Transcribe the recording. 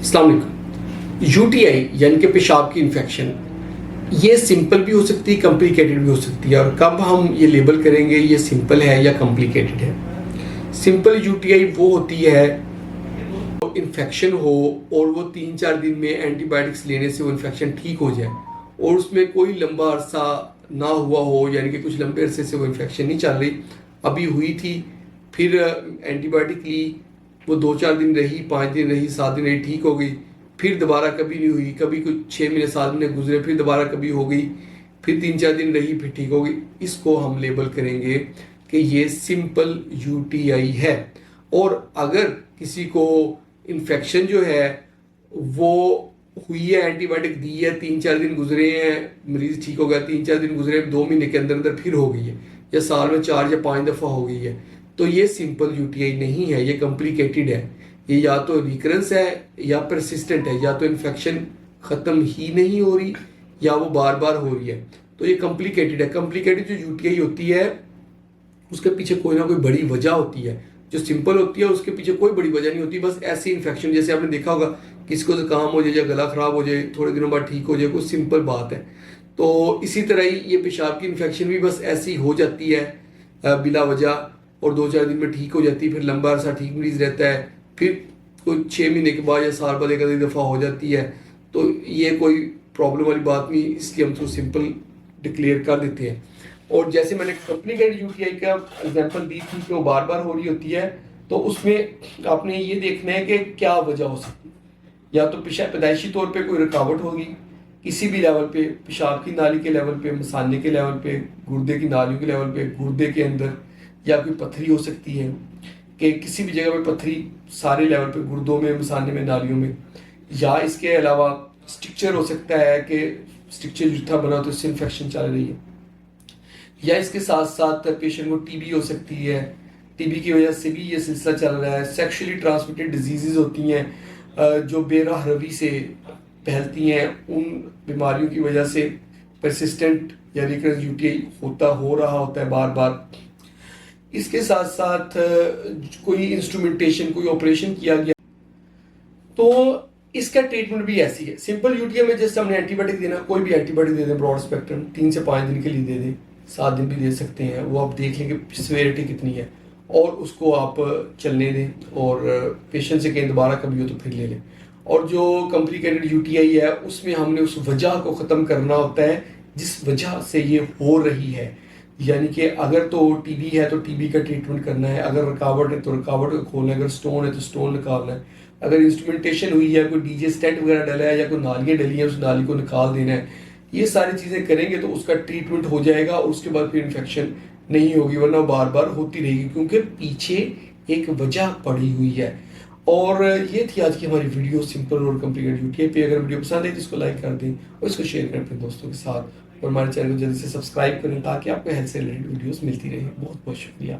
अस्सलाम वालेकुम। यूटीआई यानी कि पेशाब की इन्फेक्शन, ये सिंपल भी हो सकती है, कॉम्प्लिकेटेड भी हो सकती है। और कब हम ये लेबल करेंगे ये सिंपल है या कॉम्प्लिकेटेड है? सिंपल यूटीआई वो होती है तो इन्फेक्शन हो और वो 3-4 दिन में एंटीबायोटिक्स लेने से वो इन्फेक्शन ठीक हो जाए और उसमें कोई लंबा अरसा ना हुआ हो, यानी कि कुछ लंबे अरसे से वो इन्फेक्शन नहीं चल रही, अभी हुई थी, फिर एंटीबायोटिक ली, वो 2-4 दिन रही, 5 दिन रही, 7 दिन रही, ठीक हो गई, फिर दोबारा कभी नहीं हुई, कभी कुछ 6 महीने 7 महीने गुजरे, फिर दोबारा कभी हो गई, फिर 3-4 दिन रही, फिर ठीक हो गई। इसको हम लेबल करेंगे कि ये सिंपल यूटीआई है। और अगर किसी को इन्फेक्शन जो है वो हुई है, एंटीबायोटिक दी है, 3-4 दिन गुजरे हैं, मरीज ठीक हो गया, 3-4 दिन गुजरे, 2 महीने के अंदर अंदर फिर हो गई है, या साल में 4 या 5 दफ़ा हो गई है, तो ये सिंपल यूटीआई नहीं है, ये कॉम्प्लिकेटेड है। ये या तो रिकरेंस है या परसिस्टेंट है, या तो इन्फेक्शन ख़त्म ही नहीं हो रही या वो बार बार हो रही है, तो ये कॉम्प्लिकेटेड है। कॉम्प्लिकेटेड जो यूटीआई होती है उसके पीछे कोई ना कोई बड़ी वजह होती है। जो सिंपल होती है उसके पीछे कोई बड़ी वजह नहीं होती, बस ऐसी इन्फेक्शन, जैसे आपने देखा होगा किसी को जुकाम हो जाए या गला खराब हो जाए, थोड़े दिनों बाद ठीक हो जाए, कोई सिंपल बात है। तो इसी तरह ही ये पेशाब की इन्फेक्शन भी बस ऐसी हो जाती है बिला वजह, और 2-4 दिन में ठीक हो जाती है, फिर लंबा अरसा ठीक मरीज रहता है, फिर कोई 6 महीने के बाद या साल बाद एक आधी दफ़ा हो जाती है। तो ये कोई प्रॉब्लम वाली बात नहीं, इसलिए हम तो सिंपल डिक्लेयर कर देते हैं। और जैसे मैंने कॉम्प्लिकेटेड यूटीआई का एग्जांपल दी थी कि वो बार बार हो रही होती है, तो उसमें आपने ये देखना है कि क्या वजह हो सकती है। या तो पैदाइशी तौर पे कोई रुकावट होगी किसी भी लेवल पे, पेशाब की नाली के लेवल पे, मसाने के लेवल पे, गुर्दे की नालियों के लेवल पे, गुर्दे के अंदर, या कोई पथरी हो सकती है कि किसी भी जगह पे पथरी, सारे लेवल पे, गुर्दों में, मसाने में, नालियों में। या इसके अलावा स्ट्रक्चर हो सकता है कि स्ट्रक्चर जूठा बना तो इससे इन्फेक्शन चल रही है। या इसके साथ साथ पेशेंट को टीबी हो सकती है, टीबी की वजह से भी ये सिलसिला चल रहा है। सेक्सुअली ट्रांसमिटेड डिजीजेज होती हैं जो बेराह रवी से फैलती हैं, उन बीमारियों की वजह से परसिस्टेंट या रिकरेंस यूटीआई हो रहा होता है बार बार। इसके साथ साथ कोई इंस्ट्रूमेंटेशन, कोई ऑपरेशन किया गया, तो इसका ट्रीटमेंट भी ऐसी है। सिंपल यूटीआई में जैसे हमने एंटीबायोटिक देना, कोई भी एंटीबायोटिक दे दें ब्रॉड स्पेक्ट्रम, 3 से 5 दिन के लिए दे दें, 7 दिन भी दे सकते हैं, वो आप देख लेंगे सिवियरिटी कितनी है, और उसको आप चलने दें, और पेशेंट से कहीं दोबारा कभी हो तो फिर ले लें। और जो कॉम्प्लिकेटेड यूटीआई है उसमें हमने उस वजह को ख़त्म करना होता है जिस वजह से ये हो रही है। यानी कि अगर तो टीबी है तो टीबी का ट्रीटमेंट करना है, अगर रुकावट है तो रुकावट को खोलना है, अगर स्टोन है तो स्टोन निकालना है, अगर इंस्ट्रूमेंटेशन हुई है, कोई डीजे स्टेंट वगैरह डला है या कोई नालियाँ डली है, उस नाली को निकाल देना है। ये सारी चीज़ें करेंगे तो उसका ट्रीटमेंट हो जाएगा और उसके बाद फिर इन्फेक्शन नहीं होगी, वरना बार बार होती रहेगी क्योंकि पीछे एक वजह पड़ी हुई है। और ये थी आज की हमारी वीडियो सिंपल और कॉम्प्लिकेटेड यूटीआई पे। अगर वीडियो पसंद है तो इसको लाइक कर दें और इसको शेयर करें अपने दोस्तों के साथ, और हमारे चैनल को जल्दी से सब्सक्राइब करें ताकि आपको हेल्थ से रिलेटेड वीडियोस मिलती रहे। बहुत बहुत शुक्रिया।